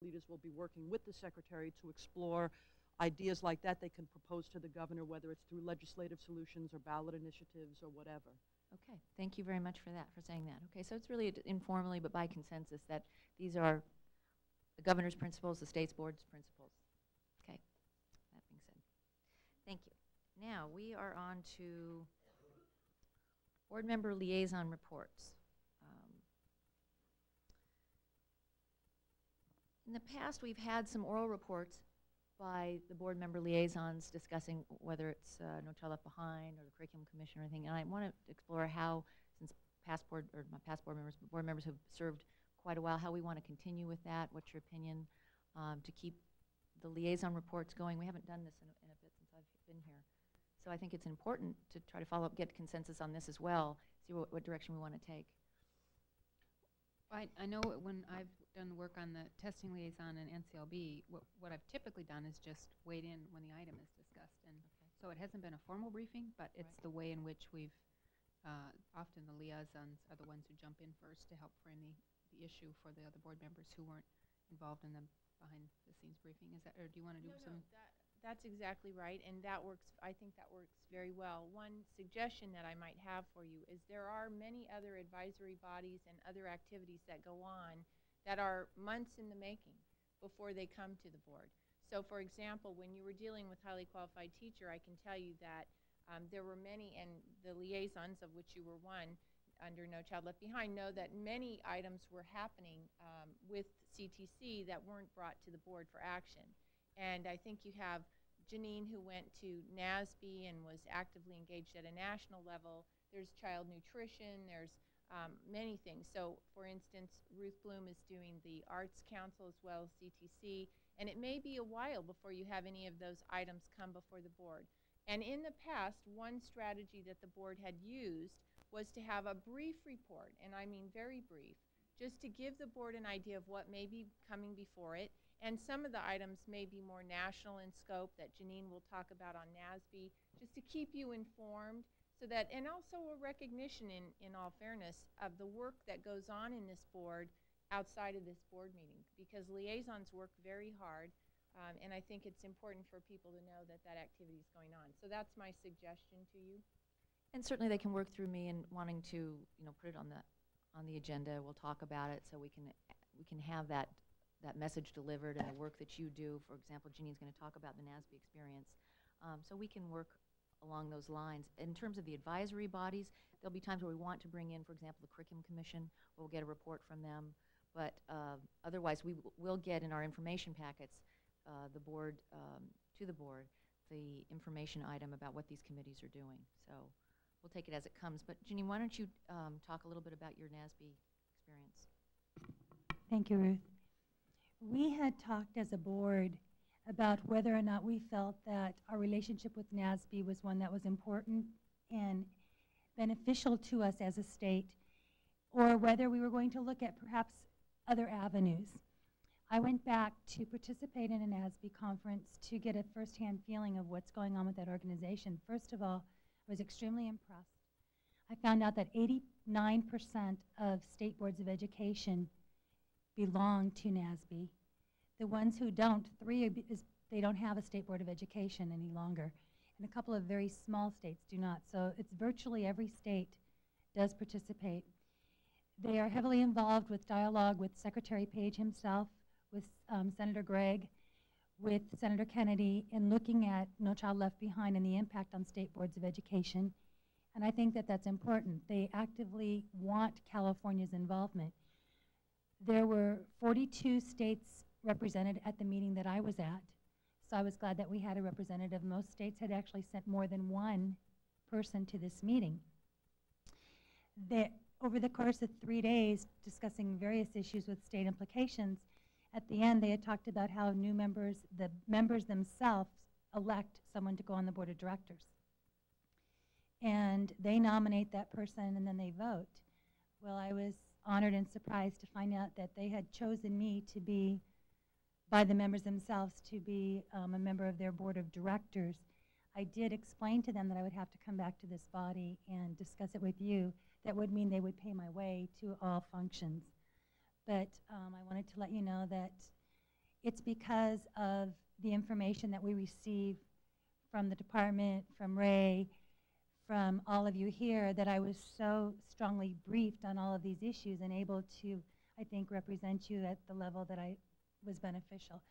leaders will be working with the Secretary to explore ideas like that they can propose to the governor, whether it's through legislative solutions or ballot initiatives or whatever. Okay, thank you very much for that, for saying that. Okay, so it's really informally but by consensus that these are the governor's principles, the state's board's principles. Okay, that being said. Thank you. Now we are on to board member liaison reports. In the past, we've had some oral reports by the board member liaisons discussing whether it's No Child Left Behind or the Curriculum Commission or anything. And I want to explore how, since my past board members have served quite a while, how we want to continue with that. What's your opinion to keep the liaison reports going? We haven't done this in a bit since I've been here. So I think it's important to try to follow up, get consensus on this as well, see what direction we want to take. I know when I've done work on the testing liaison and NCLB, what I've typically done is just wait in when the item is discussed. And so it hasn't been a formal briefing, but it's the way in which we've, often the liaisons are the ones who jump in first to help frame the issue for the other board members who weren't involved in the behind-the-scenes briefing. Is that, or do you want to do something? No, that's exactly right, and that works. I think that works very well. One suggestion that I might have for you is there are many other advisory bodies and other activities that go on that are months in the making before they come to the board. So, for example, when you were dealing with highly qualified teacher, I can tell you that there were many, and the liaisons, of which you were one, under No Child Left Behind, know that many items were happening with CTC that weren't brought to the board for action. And I think you have Janine, who went to NASB and was actively engaged at a national level. There's child nutrition. There's many things. So, for instance, Ruth Bloom is doing the Arts Council as well as CTC. And it may be a while before you have any of those items come before the board. And in the past, one strategy that the board had used was to have a brief report, and I mean very brief, just to give the board an idea of what may be coming before it. And some of the items may be more national in scope that Janine will talk about on NASB, just to keep you informed, so that, and also a recognition, in all fairness, of the work that goes on in this board outside of this board meeting, because liaisons work very hard, and I think it's important for people to know that that activity is going on. So that's my suggestion to you. And certainly they can work through me in wanting to, put it on the agenda. We'll talk about it so we can have that message delivered, and the work that you do. For example, Jeannie's going to talk about the NASB experience. So we can work along those lines. In terms of the advisory bodies, there'll be times where we want to bring in, for example, the Curriculum Commission. We'll get a report from them. But otherwise, we will get in our information packets to the board, the information item about what these committees are doing. So we'll take it as it comes. But Jeannie, why don't you talk a little bit about your NASB experience? Thank you, Ruth. We had talked as a board about whether or not we felt that our relationship with NASB was one that was important and beneficial to us as a state, or whether we were going to look at perhaps other avenues. I went back to participate in a NASB conference to get a firsthand feeling of what's going on with that organization. First of all, I was extremely impressed. I found out that 89% of state boards of education belong to NASB. The ones who don't, they don't have a state board of education any longer. And a couple of very small states do not. So it's virtually every state does participate. They are heavily involved with dialogue with Secretary Page himself, with Senator Gregg, with Senator Kennedy, in looking at No Child Left Behind and the impact on state boards of education. And I think that that's important. They actively want California's involvement. There were 42 states represented at the meeting that I was at, so I was glad that we had a representative. Most states had actually sent more than one person to this meeting. Over the course of 3 days, discussing various issues with state implications, at the end they had talked about how the members themselves elect someone to go on the board of directors. And they nominate that person and then they vote. Well, I was honored and surprised to find out that they had chosen me to be, by the members themselves, to be a member of their board of directors. I did explain to them that I would have to come back to this body and discuss it with you. That would mean they would pay my way to all functions. But I wanted to let you know that it's because of the information that we receive from the department, from Ray, from all of you here, that I was so strongly briefed on all of these issues and able to, I think, represent you at the level that I was beneficial.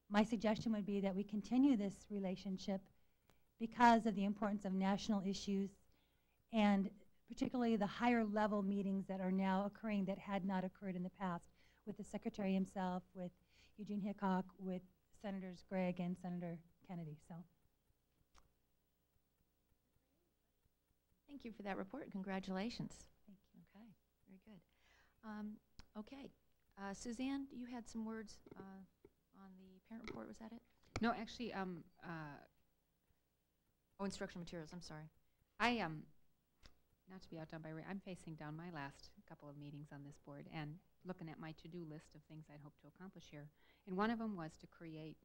My suggestion would be that we continue this relationship because of the importance of national issues and particularly the higher level meetings that are now occurring that had not occurred in the past with the Secretary himself, with Eugene Hickok, with Senators Gregg and Senator Kennedy. So, Thank you for that report. Congratulations. thank you. Okay, very good. Okay, Suzanne, you had some words on the parent report. Was that it? No, actually, Oh, instructional materials. I'm sorry. I not to be outdone by Ray, I'm facing down my last couple of meetings on this board and looking at my to-do list of things I'd hope to accomplish here. And one of them was to create,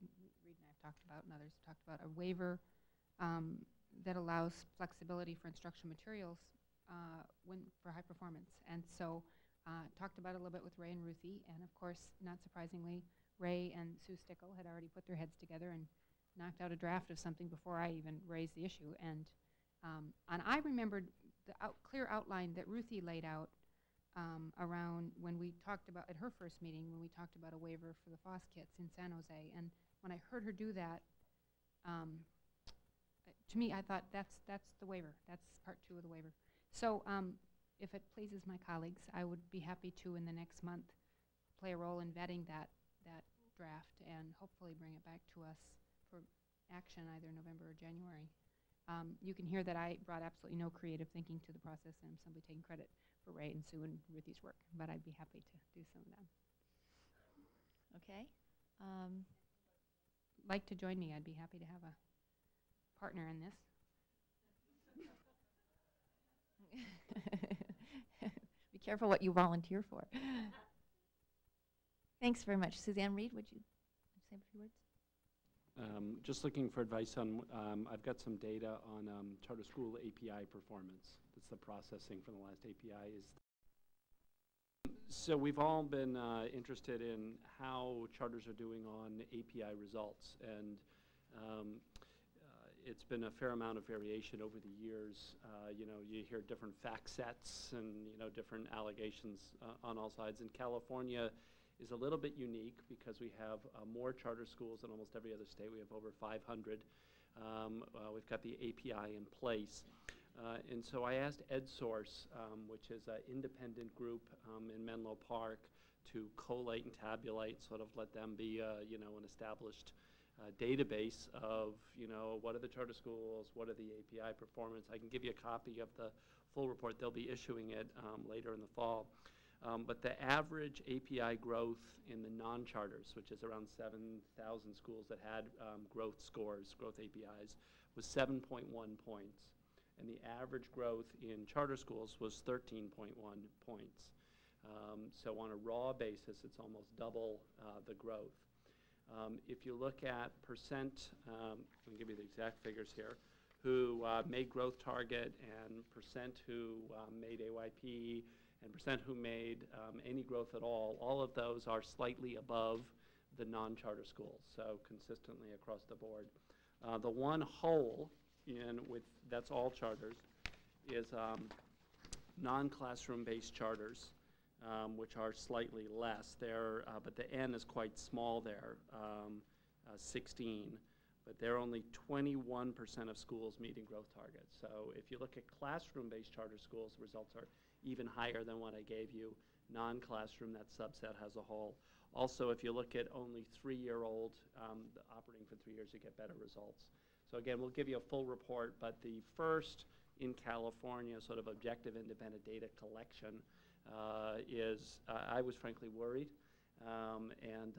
Reed and I have talked about, and others have talked about, a waiver that allows flexibility for instructional materials for high performance. And so talked about it a little bit with Ray and Ruthie, and of course, not surprisingly, Ray and Sue Stickle had already put their heads together and knocked out a draft of something before I even raised the issue. And I remembered the clear outline that Ruthie laid out around when we talked about, at her first meeting, when we talked about a waiver for the FOSS kits in San Jose. And when I heard her do that, to me, I thought that's the waiver. That's part 2 of the waiver. So if it pleases my colleagues, I would be happy to, in the next month, play a role in vetting that draft and hopefully bring it back to us for action either November or January. You can hear that I brought absolutely no creative thinking to the process, and I'm simply taking credit for Ray and Sue and Ruthie's work, but I'd be happy to do some of that. Okay. Like to join me, I'd be happy to have a partner in this. Be careful what you volunteer for. Thanks very much. Suzanne Reed, would you say a few words? Just looking for advice on, I've got some data on charter school API performance. That's the processing from the last API. So we've all been interested in how charters are doing on API results, and it's been a fair amount of variation over the years. You know, you hear different fact sets and, you know, different allegations on all sides. And California is a little bit unique because we have more charter schools than almost every other state. We have over 500. We've got the API in place. And so I asked EdSource, which is an independent group in Menlo Park, to collate and tabulate, sort of let them be, you know, an established database of, you know, what are the charter schools, what are the API performance. I can give you a copy of the full report. They'll be issuing it later in the fall. But the average API growth in the non-charters, which is around 7,000 schools that had growth scores, growth APIs, was 7.1 points. And the average growth in charter schools was 13.1 points. So on a raw basis, it's almost double the growth. If you look at percent, let me give you the exact figures here, who made growth target and percent who made AYP, and percent who made any growth at all of those are slightly above the non-charter schools, so consistently across the board. The one hole that's all charters, is non-classroom based charters, which are slightly less there, but the N is quite small there, 16. But they're only 21% of schools meeting growth targets. So if you look at classroom-based charter schools, the results are even higher than what I gave you. Non-classroom, that subset as a whole. Also, if you look at only 3-year-old, operating for 3 years, you get better results. So again, we'll give you a full report, but the first in California sort of objective independent data collection is, I was frankly worried. And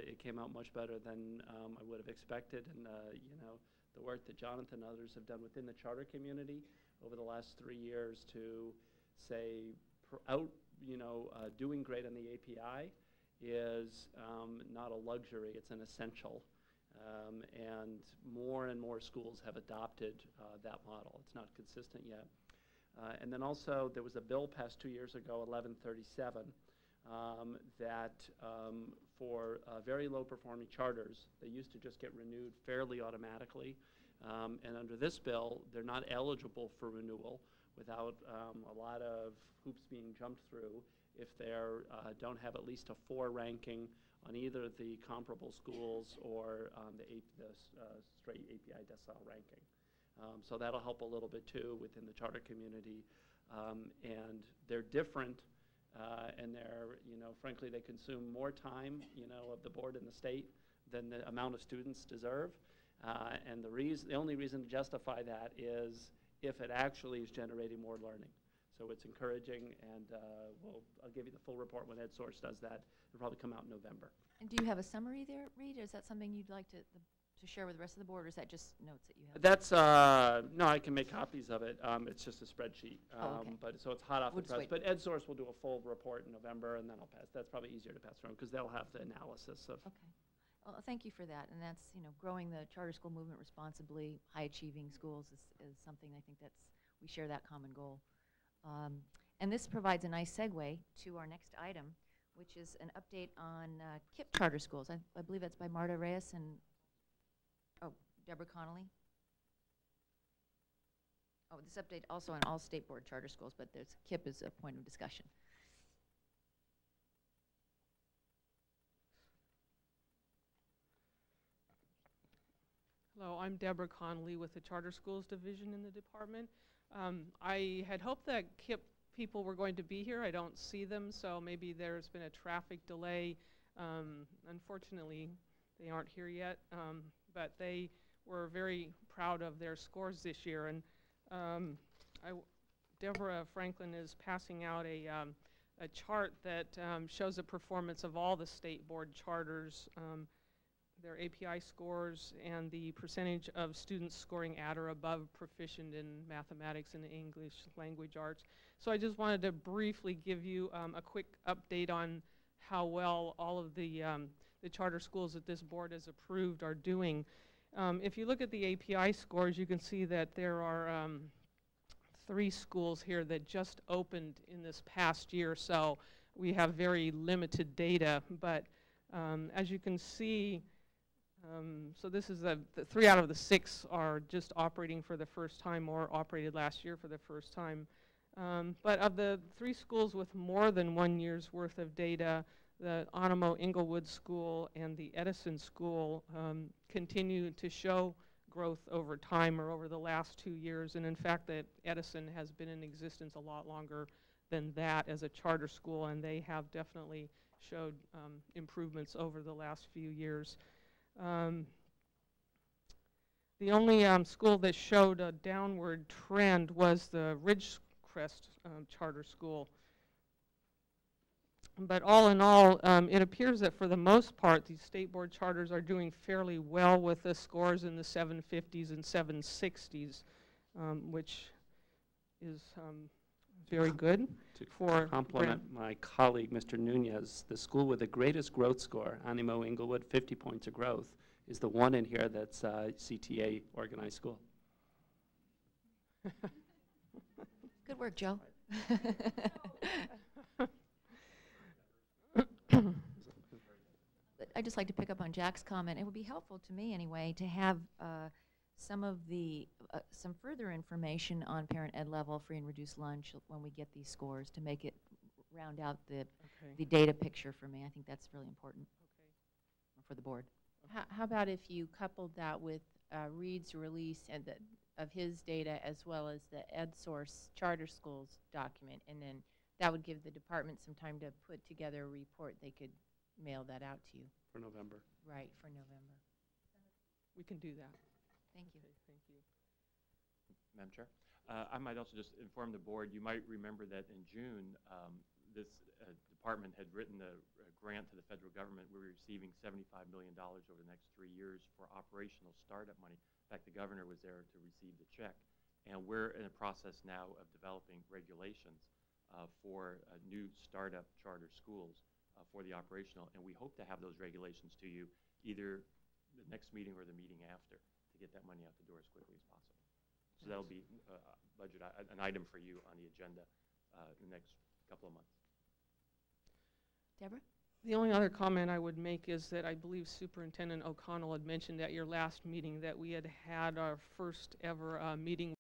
it came out much better than I would have expected. And you know, the work that Jonathan and others have done within the charter community over the last 3 years to say doing great on the API is not a luxury, it's an essential. And more schools have adopted that model. It's not consistent yet. And then also there was a bill passed 2 years ago, 1137, that for very low-performing charters, they used to just get renewed fairly automatically. And under this bill, they're not eligible for renewal without a lot of hoops being jumped through if they don't have at least a 4 ranking on either the comparable schools or the straight API decile ranking. So that'll help a little bit too within the charter community. And they're different, and they're, frankly, they consume more time, of the board and the state than the amount of students deserve. And the only reason to justify that is if it actually is generating more learning. So it's encouraging, and I'll give you the full report when EdSource does that. It'll probably come out in November. And do you have a summary there, Reed? Or is that something you'd like to share with the rest of the board, or is that just notes that you have? That's, no, I can make copies of it. It's just a spreadsheet. Okay. So it's hot off We'll the just press. wait. But EdSource will do a full report in November, and then I'll pass. That's probably easier to pass around because they'll have the analysis of. Okay. Well, thank you for that. And that's, growing the charter school movement responsibly, high-achieving schools is something I think we share that common goal. And this provides a nice segue to our next item, which is an update on KIPP charter schools. I believe that's by Marta Reyes and, Deborah Connolly. Oh, this update also on all state board charter schools, but there's KIPP is a point of discussion. Hello, I'm Deborah Connolly with the Charter Schools Division in the department. I had hoped that KIPP people were going to be here. I don't see them, so maybe there's been a traffic delay. Unfortunately, they aren't here yet, but they were very proud of their scores this year. And Deborah Franklin is passing out a chart that shows the performance of all the state board charters, their API scores, and the percentage of students scoring at or above proficient in mathematics and English language arts. So I just wanted to briefly give you a quick update on how well all of the charter schools that this board has approved are doing. If you look at the API scores, you can see that there are 3 schools here that just opened in this past year, so we have very limited data. But as you can see, so this is the 3 out of the 6 are just operating for the first time or operated last year for the first time. But of the 3 schools with more than 1 year's worth of data, the Onamo Inglewood School and the Edison School continue to show growth over time or over the last 2 years. And in fact, that Edison has been in existence a lot longer than that as a charter school, and they have definitely showed improvements over the last few years. The only school that showed a downward trend was the Ridgecrest Charter School. But all in all, it appears that for the most part, these state board charters are doing fairly well with the scores in the 750s and 760s, which is very good. To compliment my colleague, Mr. Nunez, the school with the greatest growth score, Onamo Inglewood, 50 points of growth, is the one in here that's CTA organized school. Good work, Joe. I'd just like to pick up on Jack's comment. It would be helpful to me anyway to have some further information on parent ed level, free and reduced lunch when we get these scores to make it round out the data picture for me. I think that's really important for the board. How about if you coupled that with Reed's release and of his data as well as the EdSource charter schools document, and then that would give the department some time to put together a report. They could mail that out to you. For November. Right, for November. We can do that. Thank you. Okay, thank you. Madam Chair, I might also just inform the board, you might remember that in June, this department had written a grant to the federal government. We were receiving $75 million over the next 3 years for operational startup money. In fact, the governor was there to receive the check. And we're in a process now of developing regulations for new startup charter schools for the operational. And we hope to have those regulations to you either the next meeting or the meeting after to get that money out the door as quickly as possible. So that'll be an item for you on the agenda in the next couple of months. Deborah? The only other comment I would make is that I believe Superintendent O'Connell had mentioned at your last meeting that we had had our first ever meeting